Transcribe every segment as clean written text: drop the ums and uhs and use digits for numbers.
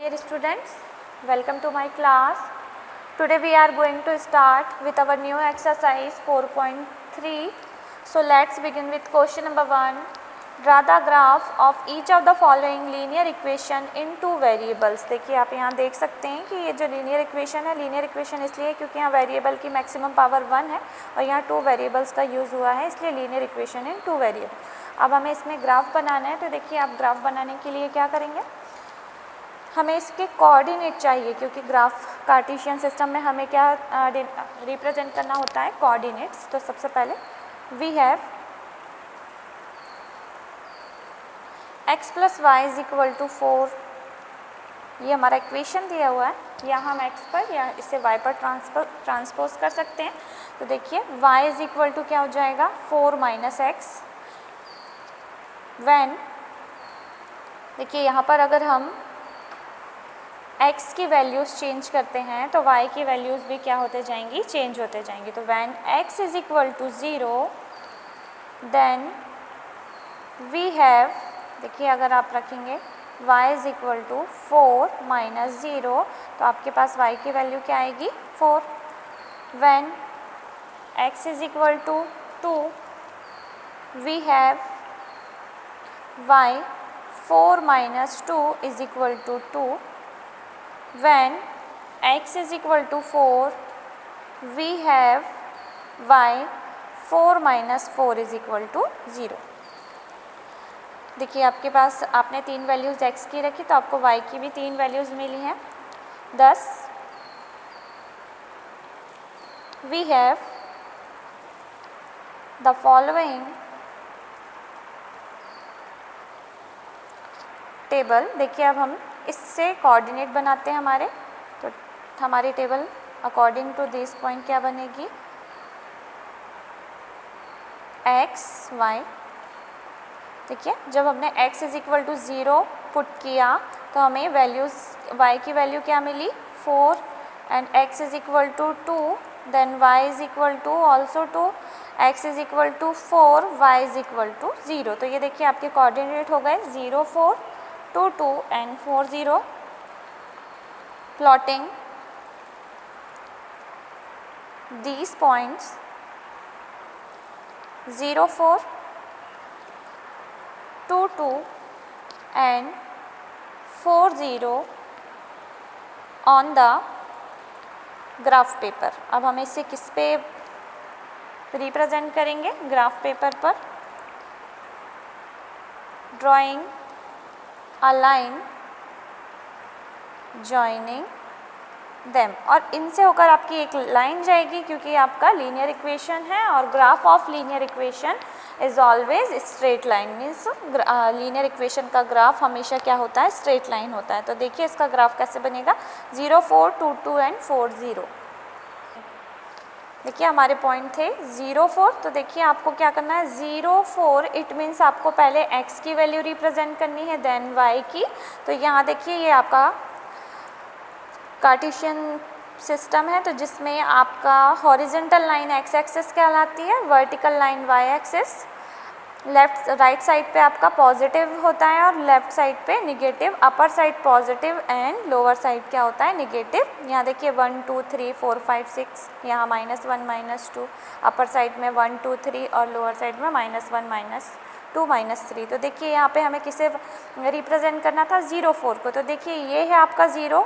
Dear students, welcome to my class. Today we are going to start with our new exercise 4.3. So let's begin with question number 1. Draw the graph of each of the following linear equation in two variables. देखिए आप यहाँ देख सकते हैं कि ये जो linear equation है, linear equation इसलिए क्योंकि यहाँ variable की maximum power 1 है और यहाँ 2 variables का use हुआ है, इसलिए linear equation in 2 variable. अब हमें इसमें ग्राफ बनाना है, तो देखिए आप ग्राफ बनाने के लिए क्या करेंगे, हमें इसके कोऑर्डिनेट चाहिए क्योंकि ग्राफ कार्टेशियन सिस्टम में हमें क्या रिप्रेजेंट करना होता है, कोऑर्डिनेट्स. तो सबसे पहले we have x plus y is equal to 4. ये हमारा इक्वेशन दिया हुआ है, या हम x पर या इसे y पर ट्रांसपोज कर सकते हैं. तो देखिए y इज इक्वल टू क्या हो जाएगा, 4 माइनस एक्स. व्हेन देखिए यहाँ पर अगर हम x की वैल्यूज़ चेंज करते हैं तो y की वैल्यूज़ भी क्या होते जाएंगी, चेंज होते जाएंगी. तो when x is equal to 0 then we have, देखिए अगर आप रखेंगे y is equal to 4 minus 0 तो आपके पास y की वैल्यू क्या आएगी, 4. When x is equal to 2 we have y 4 minus 2 is equal to 2. When x is equal to 4, we have y 4 minus 4 is equal to 0. देखिए आपके पास आपने 3 values x की रखी तो आपको y की भी 3 वैल्यूज़ मिली हैं. Thus we have the following table. देखिए अब हम इससे कोऑर्डिनेट बनाते हैं हमारे, तो हमारी table according to this point क्या बनेगी, x y. देखिए जब हमने x is equal to 0 put किया तो हमें वैल्यूज़ y की वैल्यू क्या मिली, 4 and x is equal to 2 then y is equal to also 2, x is equal to 4, y is equal to 0. तो ये देखिए आपके कोऑर्डिनेट हो गए 0 4 2 2 and 4 0. Plotting these points 0 4 2 2 and 4 0 on the graph paper. अब हम इसे किस पे रिप्रेजेंट करेंगे, ग्राफ पेपर पर. Drawing a line joining them, और इनसे होकर आपकी एक लाइन जाएगी क्योंकि आपका लीनियर इक्वेशन है और graph of linear equation is always straight line. Means linear equation का ग्राफ हमेशा क्या होता है, स्ट्रेट लाइन होता है. तो देखिए इसका ग्राफ कैसे बनेगा, 0 4 2 2 एंड 4 0. देखिए हमारे पॉइंट थे 0 4, तो देखिए आपको क्या करना है, 0 4 इट मीन्स आपको पहले x की वैल्यू रिप्रेजेंट करनी है देन y की. तो यहाँ देखिए ये आपका कार्टेशियन सिस्टम है, तो जिसमें आपका हॉरिजॉन्टल लाइन x एक्सिस कहलाती है, vertical line y axis. Left right side पे आपका पॉजिटिव होता है और लेफ्ट साइड पे negative. Upper side positive and lower side क्या होता है, निगेटिव. यहाँ देखिए 1 2 3 4 5 6, यहाँ -1 -2, अपर साइड में 1 2 3 और लोअर साइड में -1 -2 -3. तो देखिए यहाँ पे हमें किसे रिप्रेजेंट करना था, 0 4 को. तो देखिए ये है आपका 0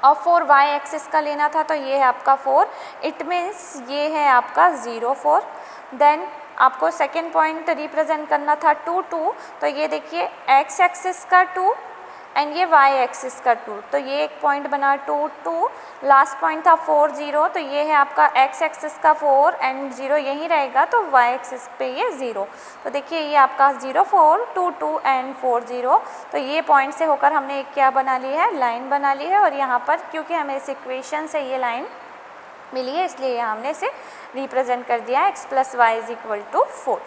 और 4 y एक्सिस का लेना था, तो ये है आपका 4. इट मीन्स ये है आपका 0 4. देन आपको सेकेंड पॉइंट रिप्रेजेंट करना था 2 2, तो ये देखिए x एक्सिस का 2 एंड ये y एक्सिस का 2, तो ये एक पॉइंट बना 2 2. लास्ट पॉइंट था 4 0, तो ये है आपका x एक्सिस का 4 एंड 0 यहीं रहेगा, तो y एक्सिस पे ये 0. तो देखिए ये आपका 0 4 2 2 एंड 4 0. तो ये पॉइंट से होकर हमने एक क्या बना ली है, लाइन बना ली है. और यहाँ पर क्योंकि हमें इस इक्वेशन से ये लाइन मिली है इसलिए यहाँ हमने इसे रिप्रेजेंट कर दिया है, x plus y is equal to 4.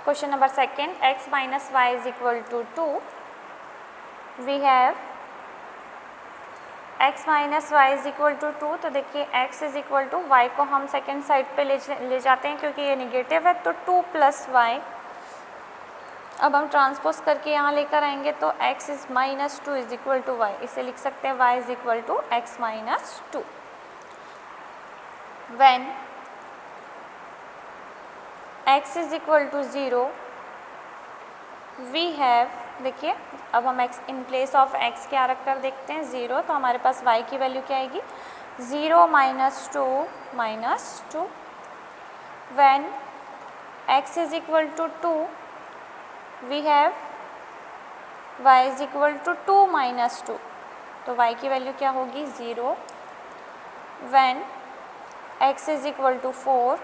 Question number second, x minus y is equal to 2. We have x minus y is equal to 2. तो देखिए x is equal to y को हम सेकेंड साइड पे ले जाते हैं क्योंकि ये निगेटिव है, तो 2 प्लस वाई अब हम ट्रांसपोज करके यहाँ लेकर आएंगे तो x is -2 is equal to y, इसे लिख सकते हैं y is equal to x -2। When x is equal to 0 we have, देखिए अब हम x in place of x क्या रख कर देखते हैं 0, तो हमारे पास y की वैल्यू क्या आएगी 0 -2 when x is equal to 2 we have y is equal to 2 -2, तो y की वैल्यू क्या होगी 0। When x is equal to 4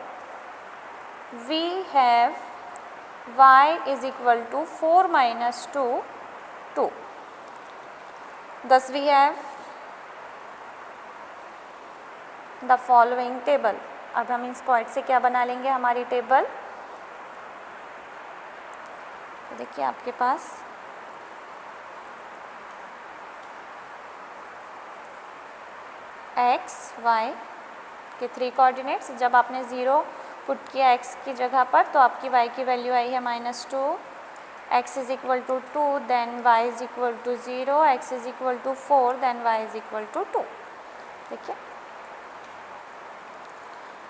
we have y is equal to 4 -2 2। Thus we have the following table। अब हम इस point से क्या बना लेंगे हमारी टेबल, तो देखिए आपके पास x y के 3 कोऑर्डिनेट्स, जब आपने 0 पुट किया x की जगह पर तो आपकी y की वैल्यू आई है -2, x is equal to 2, then y is equal to 0, x is equal to 4, then y is equal to 2। देखिए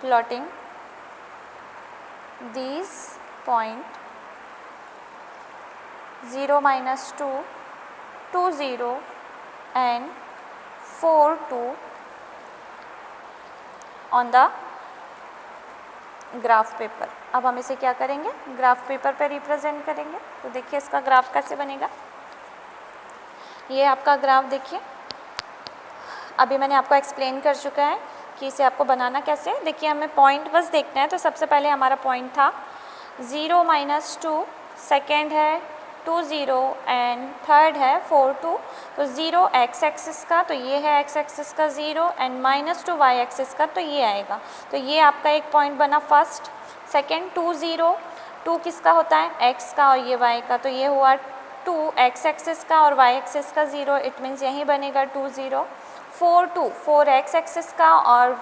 plotting these point 0 -2 2 0 and 4 2 on the graph paper. अब हम इसे क्या करेंगे ग्राफ पेपर पे रिप्रेजेंट करेंगे। तो देखिए इसका ग्राफ कैसे बनेगा, ये आपका ग्राफ देखिए अभी मैंने आपको एक्सप्लेन कर चुका है कि इसे आपको बनाना कैसे है। देखिए हमें पॉइंट बस देखना है, तो सबसे पहले हमारा पॉइंट था 0 -2, सेकेंड है 2 0 एंड थर्ड है 4 2। तो 0 x एक्सिस का, तो ये है x एक्सिस का 0 एंड -2 y एक्सिस का, तो ये आएगा। तो ये आपका एक पॉइंट बना फर्स्ट। सेकेंड 2 0, 2 किसका होता है x का और ये y का, तो ये हुआ 2 x एक्सिस का और y एक्सिस का 0, इट मीन्स यहीं बनेगा 2 0। 4 2, 4 x एक्सिस का और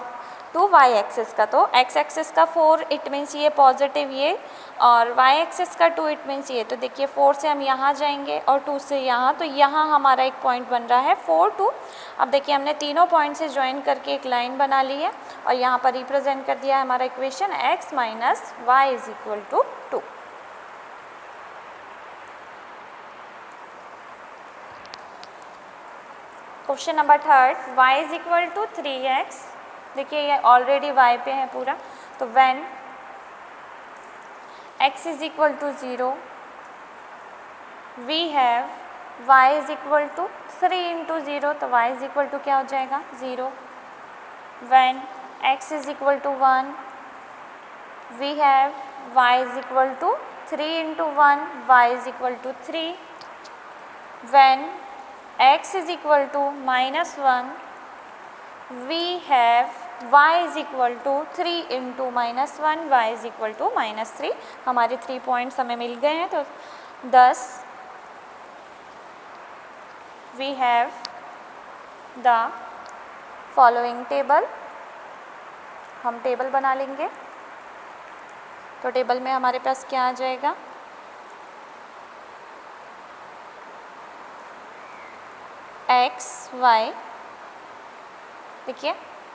2 y एक्सिस का, तो x एक्सिस का 4 इट मीन्स ये पॉजिटिव ये, और y एक्सिस का 2 इट मीन्स ये। तो देखिए 4 से हम यहाँ जाएंगे और 2 से यहाँ, तो यहाँ हमारा एक पॉइंट बन रहा है 4 2। अब देखिए हमने तीनों पॉइंट से ज्वाइन करके एक लाइन बना ली है और यहाँ पर रिप्रेजेंट कर दिया है हमारा equation x - y is equal to 2। Question number third, y is equal to 3x। देखिए ये ऑलरेडी y पे है पूरा, तो when x is equal to 0 we have y is equal to 3 × 0, तो y इज इक्वल टू क्या हो जाएगा 0। When x is equal to 1 we have y is equal to 3 × 1, y is equal to 3। When x is equal to -1 we have y is equal to 3 × -1, y is equal to -3। हमारे 3 points हमें मिल गए हैं, तो 10 we have the following table. हम table बना लेंगे, तो table में हमारे पास क्या आ जाएगा x y। देखिए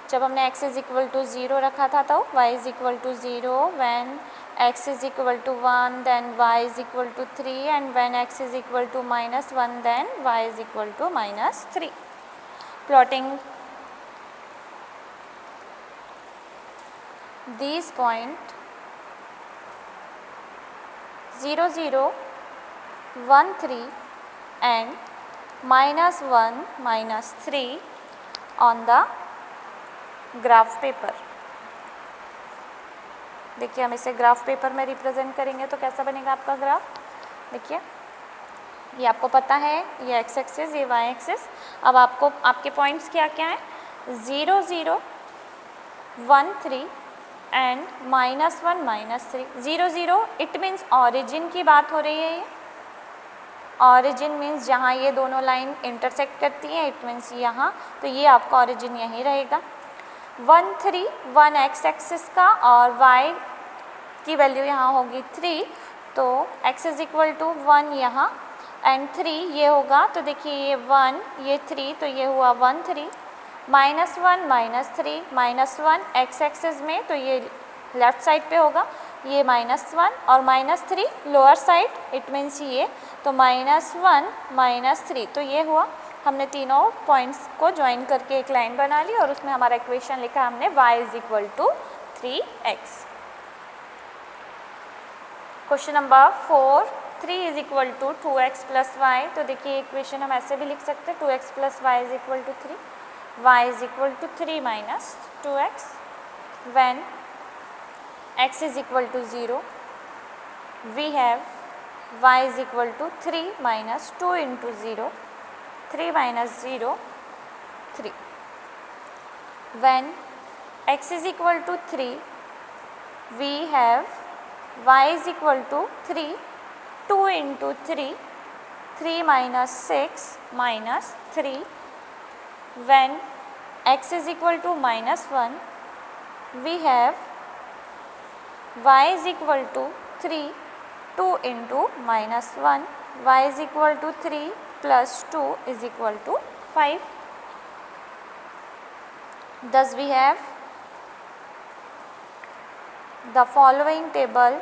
जब हमने x इज इक्वल टू 0 रखा था तो y is equal to 0, when x is equal to 1 then y is equal to 3 and when x is equal to -1 then y is equal to -3। Plotting these point 0 0 1 3 and -1 -3 on the graph paper. देखिए हम इसे graph paper में represent करेंगे तो कैसा बनेगा आपका graph. देखिए ये आपको पता है, ये x एक्सिस ये y एक्सिस। अब आपको आपके पॉइंट्स क्या क्या हैं 0 0 1 3 एंड -1 -3। 0 0 इट मीन्स ऑरिजिन की बात हो रही है। ये ऑरिजिन मीन्स जहाँ ये दोनों लाइन इंटरसेक्ट करती हैं, इट मीन्स यहाँ, तो ये आपका ऑरिजिन यहीं रहेगा। 1 3 1 x एक्सिस का और y की वैल्यू यहाँ होगी 3, तो x इज इक्वल टू 1 यहाँ एंड 3 ये होगा, तो देखिए ये 1 ये 3, तो ये हुआ 1 3 -1 -3 -1 x एक्सिस में, तो ये लेफ़्ट साइड पे होगा, ये -1 और -3 लोअर साइड, इट मीन्स ये, तो -1 -3, तो ये हुआ। हमने तीनों पॉइंट्स को ज्वाइन करके एक लाइन बना ली और उसमें हमारा इक्वेशन लिखा हमने y is equal to 3x। Question number 4, 3 is equal to 2x plus y, तो देखिए इक्वेशन हम ऐसे भी लिख सकते हैं 2x plus y is equal to 3, y is equal to 3 minus 2x, when x is equal to 0, we have y is equal to 3 minus 2 into 0, 3 minus 0, 3. When x is equal to 3, we have y is equal to 3, 2 into 3, 3 minus 6 minus 3. When x is equal to -1, we have y is equal to 3, 2 into -1, y is equal to 3 plus 2 is equal to 5. Thus we have the following table.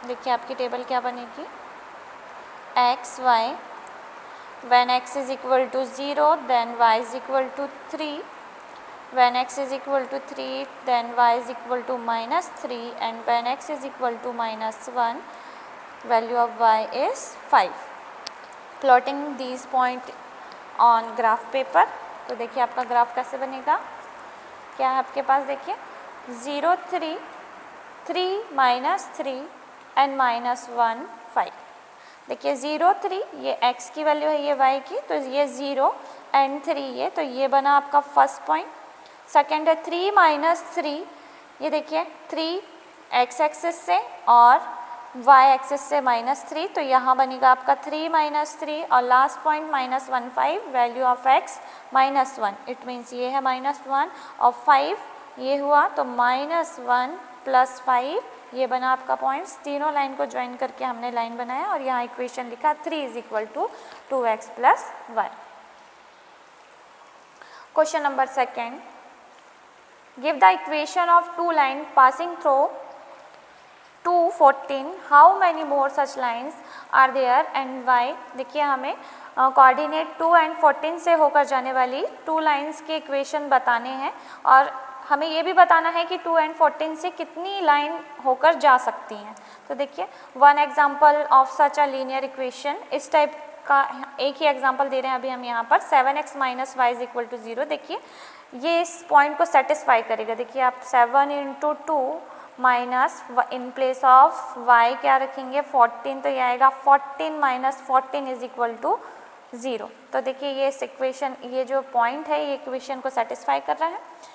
देखिए आपकी table क्या बनेगी, x y, when x is equal to 0 then y is equal to 3, when x is equal to 3 then y is equal to -3, and when x is equal to -1 value of y is 5. Plotting these point on graph paper, तो देखिए आपका graph कैसे बनेगा, क्या है आपके पास, देखिए 0 3 3 -3 and -1 5। देखिए 0 3 ये x की वैल्यू है, ये y की, तो ये 0 एंड 3 ये, तो ये बना आपका फर्स्ट पॉइंट। सेकेंड है 3 -3, ये देखिए 3 x एक्सिस से और y एक्सिस से -3, तो यहाँ बनेगा आपका 3 -3 और last point -1 5, value of x -1, it means ये है -1 और 5 ये हुआ, तो -1 + 5 ये बना आपका पॉइंट्स। तीनों लाइन को ज्वाइन करके हमने लाइन बनाया और यहाँ इक्वेशन लिखा 3 is equal to 2x plus 1। Question number second, give the equation of 2 line passing through 2 14, how many more such lines are there and why. देखिए हमें कोऑर्डिनेट 2 एंड 14 से होकर जाने वाली 2 लाइन्स के इक्वेशन बताने हैं और हमें ये भी बताना है कि 2 एंड 14 से कितनी लाइन होकर जा सकती हैं। तो देखिए one example of such a linear equation, इस टाइप का एक ही एग्जांपल दे रहे हैं अभी हम यहाँ पर, 7x minus y is equal to 0। देखिए ये इस पॉइंट को सेटिस्फाई करेगा। देखिए आप 7 × 2 minus in place of y क्या रखेंगे 14, तो ये आएगा 14 - 14 इज इक्वल टू 0। तो देखिए ये इस इक्वेशन, ये जो पॉइंट है ये इक्वेशन को सेटिस्फाई कर रहा है।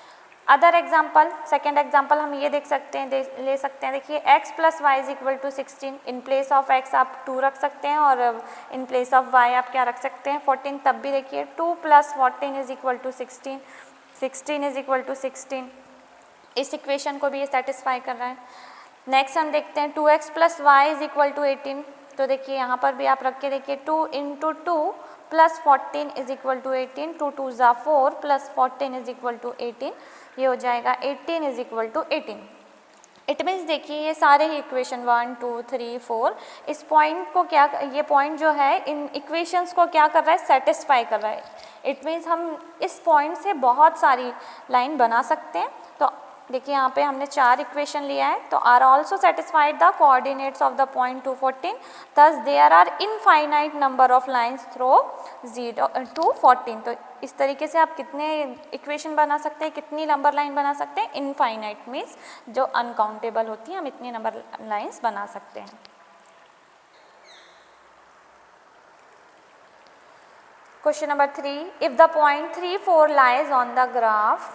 अदर एग्जाम्पल, सेकेंड एग्जाम्पल हम ये देख सकते हैं, ले सकते हैं। देखिए x + y is equal to 16, in place of x आप 2 रख सकते हैं और इन प्लेस ऑफ y आप क्या रख सकते हैं 14। तब भी देखिए 2 + 14 is equal to 16, 16 is equal to 16, इस इक्वेशन को भी ये सेटिस्फाई कर रहा है। नेक्स्ट हम देखते हैं 2x + y is equal to 18, तो देखिए यहाँ पर भी आप रख के देखिए 2 × 2 + 14 is equal to 18, 2 2 = 4 + 14 is equal to 18, ये हो जाएगा 18 is equal to 18। It means देखिए ये सारे ही इक्वेशन 1 2 3 4 इस पॉइंट को क्या, ये पॉइंट जो है इन इक्वेशंस को क्या कर रहा है सेटिस्फाई कर रहा है। इट मीन्स हम इस पॉइंट से बहुत सारी लाइन बना सकते हैं। तो देखिए यहाँ पे हमने 4 इक्वेशन लिया है, तो are also satisfied the coordinates of the point 2 14, thus there are infinite number of lines through 0 to 14। तो इस तरीके से आप कितने इक्वेशन बना सकते हैं, कितनी नंबर लाइन बना सकते हैं, इनफाइनाइट मीन्स जो अनकाउंटेबल होती हैं, हम इतनी नंबर लाइन्स बना सकते हैं। Question number 3, if the point 3 4 lies on the graph,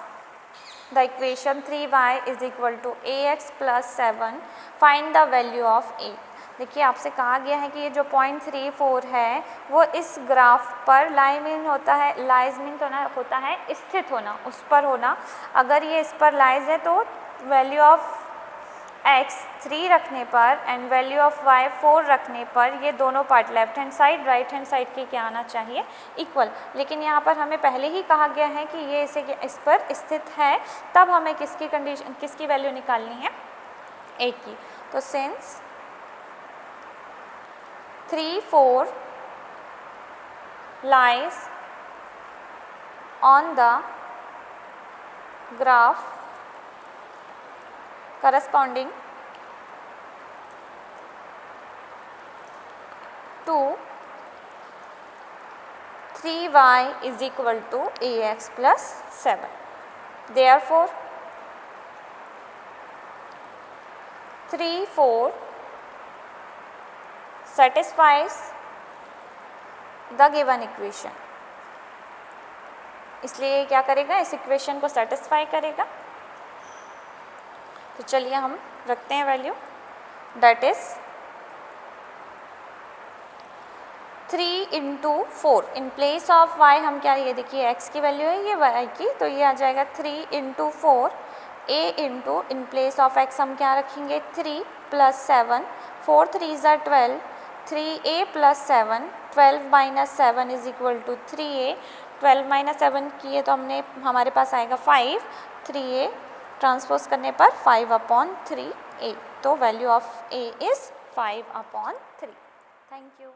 the equation 3y is equal to ax plus 7, find the value of a। देखिए आपसे कहा गया है कि ये जो 0.34 है वो इस ग्राफ पर लाइज मीन होता है स्थित होना, उस पर होना। अगर ये इस पर लाइज है तो वैल्यू ऑफ x 3 रखने पर एंड वैल्यू ऑफ y 4 रखने पर ये दोनों part left hand side right hand side के क्या आना चाहिए, इक्वल। लेकिन यहाँ पर हमें पहले ही कहा गया है कि ये इस पर स्थित है, तब हमें किसकी वैल्यू निकालनी है, a की। तो since 3, 4 lies on the graph corresponding to 3y is equal to ax plus 7. Therefore 3, 4 satisfies the given equation। इसलिए ये क्या करेगा, इस इक्वेशन को सेटिस्फाई करेगा। तो चलिए हम रखते हैं value, that is 3 into 4 in place of y हम क्या, ये देखिए x की वैल्यू है, ये y की, तो ये आ जाएगा 3 into 4 a into in place of x हम क्या रखेंगे 3 प्लस 7, 4 3 ज़ा 12, 3a plus 7, 12 minus 7 is equal to 3a, 12 minus 7 किए तो हमारे पास आएगा 5, 3a ट्रांसपोज करने पर 5/3a, तो value of a is 5/3। Thank you.